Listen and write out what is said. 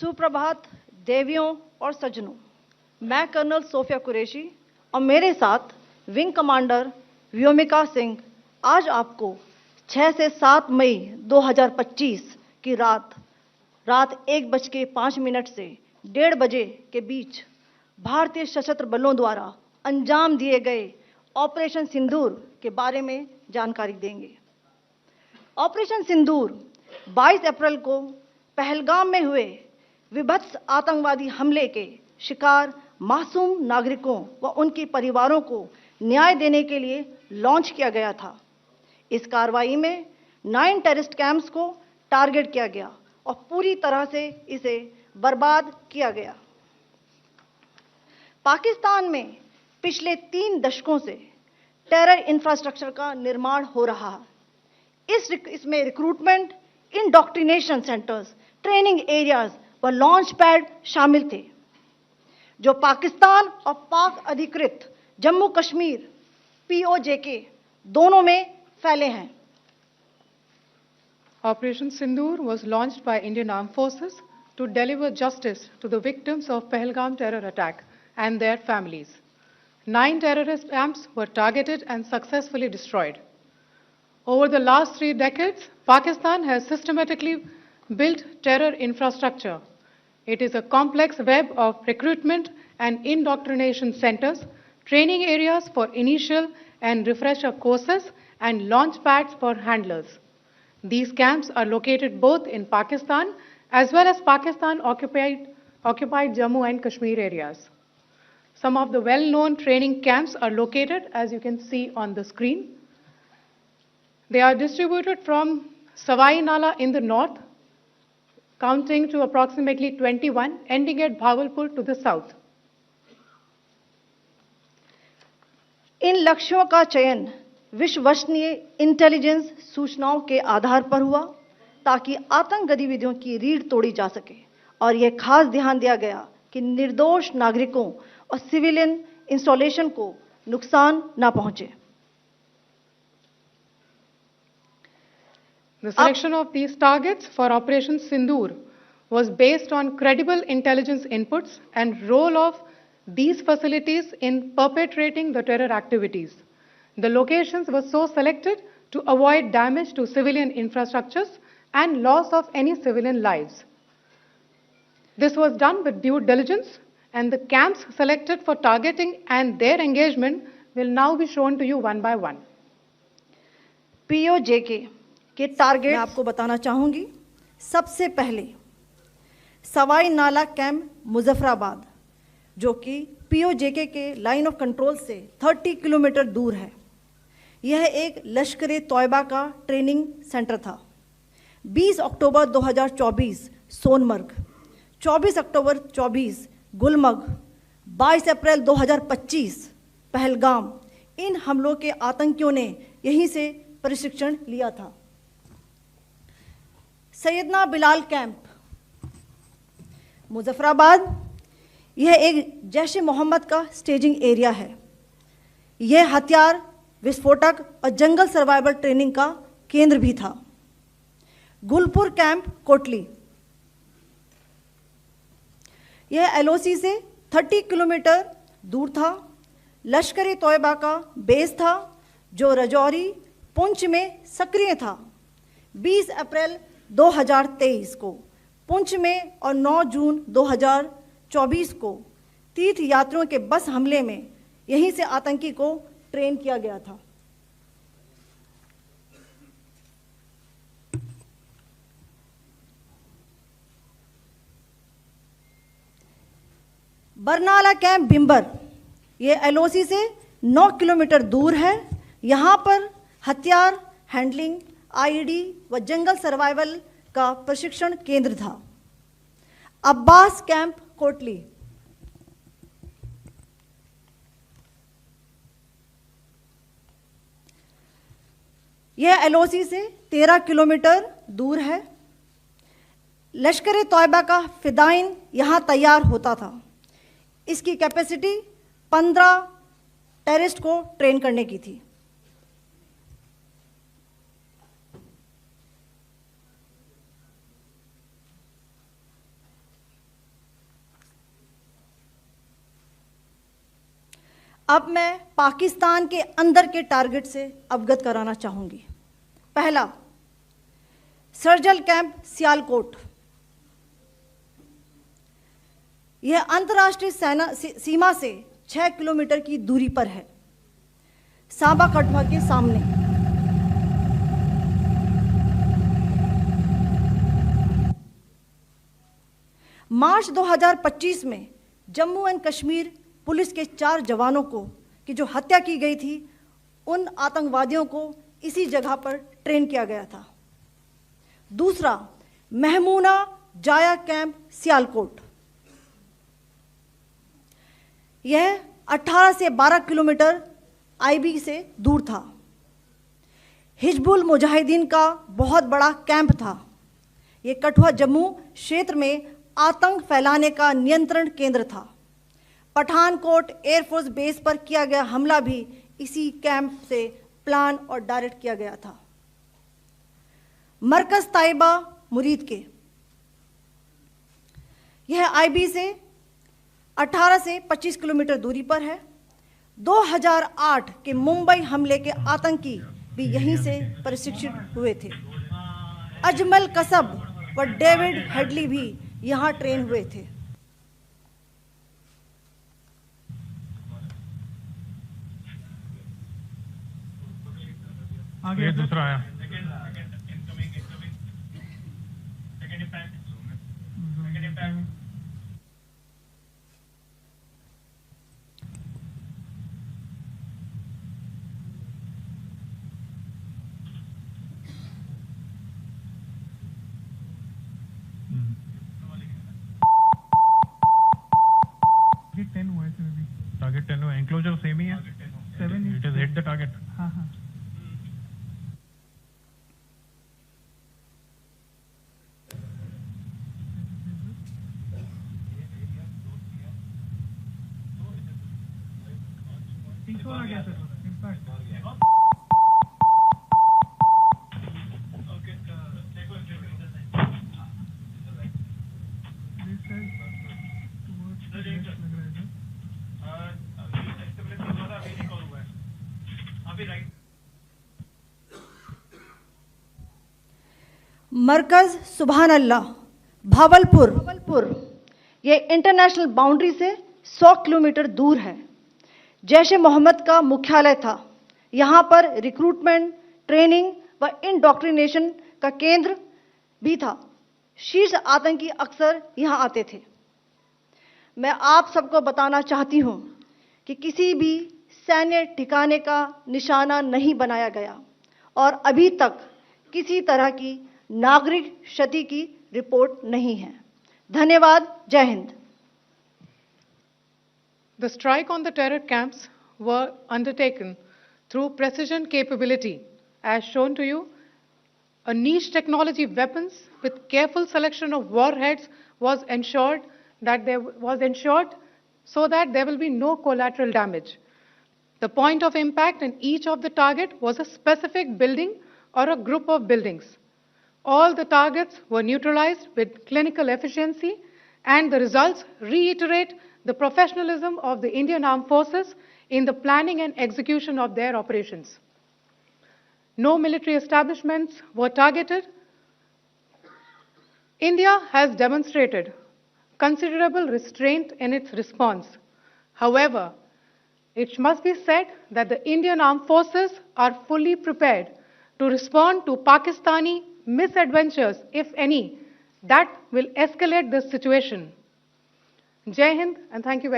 सुप्रभात देवियों और सज्जनों, मैं कर्नल सोफिया कुरैशी और मेरे साथ विंग कमांडर व्योमिका सिंह आज आपको 6 से 7 मई 2025 की रात 1:05 से 1:30 बजे के बीच भारतीय सशस्त्र बलों द्वारा अंजाम दिए गए ऑपरेशन सिंदूर के बारे में जानकारी देंगे। ऑपरेशन सिंदूर 22 अप्रैल को पहलगाम में हुए विभत्स आतंकवादी हमले के शिकार मासूम नागरिकों व उनके परिवारों को न्याय देने के लिए लॉन्च किया गया था। इस कार्रवाई में 9 टेररिस्ट कैंप्स को टारगेट किया गया और पूरी तरह से इसे बर्बाद किया गया। पाकिस्तान में पिछले 3 दशकों से टेरर इंफ्रास्ट्रक्चर का निर्माण हो रहा है। इसमें recruitment, indoctrination centres, training areas व लॉन्च पैड शामिल थे, जो पाकिस्तान और पाक अधिकृत जम्मू कश्मीर POJK दोनों में फैले हैं। Operation Sindoor was launched by Indian Armed Forces to deliver justice to the victims of Pahalgam terror attack and their families. 9 terrorist camps were targeted and successfully destroyed. Over the last 3 decades, Pakistan has systematically built terror infrastructure. It is a complex web of recruitment and indoctrination centers, training areas for initial and refresher courses, and launch pads for handlers. These camps are located both in Pakistan as well as Pakistan-occupied Jammu and Kashmir areas. Some of the well-known training camps are located, as you can see on the screen. They are distributed from Savai Nala in the north, counting to approximately 21, ending at Bhagalpur to the south. इन लक्ष्यों का चयन विश्वसनीय intelligence सूचनाओं के आधार पर हुआ ताकि आतंक गतिविधियों की रीढ़ तोड़ी जा सके, और यह खास ध्यान दिया गया कि निर्दोष नागरिकों और सिविलियन इंस्टॉलेशन को नुकसान न पहुंचे। The selection of these targets for Operation Sindoor was based on credible intelligence inputs and role of these facilities in perpetrating the terror activities. The locations were so selected to avoid damage to civilian infrastructures and loss of any civilian lives. This was done with due diligence, and the camps selected for targeting and their engagement will now be shown to you one by one. POJK के target मैं आपको बताना चाहूंगी। सबसे पहले सवाई नाला camp Muzaffarabad, जो कि POJK के लाइन ऑफ कंट्रोल से 30 किलोमीटर दूर है। यह एक लश्कर तौयबा का ट्रेनिंग सेंटर था। 20 अक्टूबर 2024 सोनमर्ग, 24 अक्टूबर 24 गुलमर्ग, 22 अप्रैल 2025 पहलगाम, इन हमलों के आतंकियों ने यहीं से प्रशिक्षण लिया था। सैयदना बिलाल कैंप मुजफ्फराबाद, यह एक जैश-ए मोहम्मद का स्टेजिंग एरिया है। यह हथियार, विस्फोटक और जंगल सर्वाइवल ट्रेनिंग का केंद्र भी था। गुलपुर कैंप कोटली, यह LOC से 30 किलोमीटर दूर था। लश्कर तौयबा का बेस था, जो रजौरी पुंछ में सक्रिय था। 20 अप्रैल 2023 को पुंछ में और 9 जून 2024 को तीर्थ यात्रियों के बस हमले में यहीं से आतंकी को ट्रेन किया गया था। बरनाला कैंप भिंबर, यह LOC से 9 किलोमीटर दूर है। यहाँ पर हथियार, हैंडलिंग, IED व जंगल सर्वाइवल का प्रशिक्षण केंद्र था। अब्बास कैंप कोटली, यह LOC से 13 किलोमीटर दूर है। लश्कर तौयबा का फिदाइन यहाँ तैयार होता था। इसकी कैपेसिटी 15 टेररिस्ट को ट्रेन करने की थी। अब मैं पाकिस्तान के अंदर के टारगेट से अवगत कराना चाहूंगी। पहला, सर्जिकल कैंप सियालकोट। यह अंतर्राष्ट्रीय सीमा से 6 किलोमीटर की दूरी पर है, सांबा कठुआ के सामने। मार्च 2025 में जम्मू एंड कश्मीर पुलिस के 4 जवानों को की जो हत्या की गई थी, उन आतंकवादियों को इसी जगह पर ट्रेन किया गया था। दूसरा, महमूना जाया कैंप सियालकोट। यह 18 से 12 किलोमीटर आईबी से दूर था। हिजबुल मुजाहिदीन का बहुत बड़ा कैंप था। यह कठुआ जम्मू क्षेत्र में आतंक फैलाने का नियंत्रण केंद्र था। पठानकोट एयरफोर्स बेस पर किया गया हमला भी इसी कैंप से प्लान और डायरेक्ट किया गया था। मरकज ताइबा मुरीद के, यह आईबी से 18 से 25 किलोमीटर दूरी पर है। 2008 के मुंबई हमले के आतंकी भी यहीं से प्रशिक्षित हुए थे। अजमल कसब व डेविड हेडली भी यहां ट्रेन हुए थे। आगे दूसरा आया। टारगेट 10 हुआ है इसमें भी। टारगेट 10 हुआ, एंक्लोजर सेम ही है। 7 it is hit the target. हाँ हाँ। आ गया सर, इम्पैक्ट। मरकज सुभान अल्लाह भावलपुर, ये इंटरनेशनल बाउंड्री से 100 किलोमीटर दूर है। जैश ए मोहम्मद का मुख्यालय था। यहाँ पर रिक्रूटमेंट, ट्रेनिंग व इंडोक्ट्रिनेशन का केंद्र भी था। शीर्ष आतंकी अक्सर यहाँ आते थे। मैं आप सबको बताना चाहती हूँ कि किसी भी सैन्य ठिकाने का निशाना नहीं बनाया गया और अभी तक किसी तरह की नागरिक क्षति की रिपोर्ट नहीं है। धन्यवाद। जय Hind. The strike on the terror camps were undertaken through precision capability, as shown to you. A niche technology weapons with careful selection of warheads was ensured so that there will be no collateral damage. The point of impact in each of the target was a specific building or a group of buildings. All the targets were neutralized with clinical efficiency, and the results reiterate the professionalism of the Indian Armed Forces in the planning and execution of their operations. No military establishments were targeted. India has demonstrated considerable restraint in its response. However, it must be said that the Indian Armed Forces are fully prepared to respond to Pakistani misadventures, if any, that will escalate this situation. Jai Hind, and thank you very much.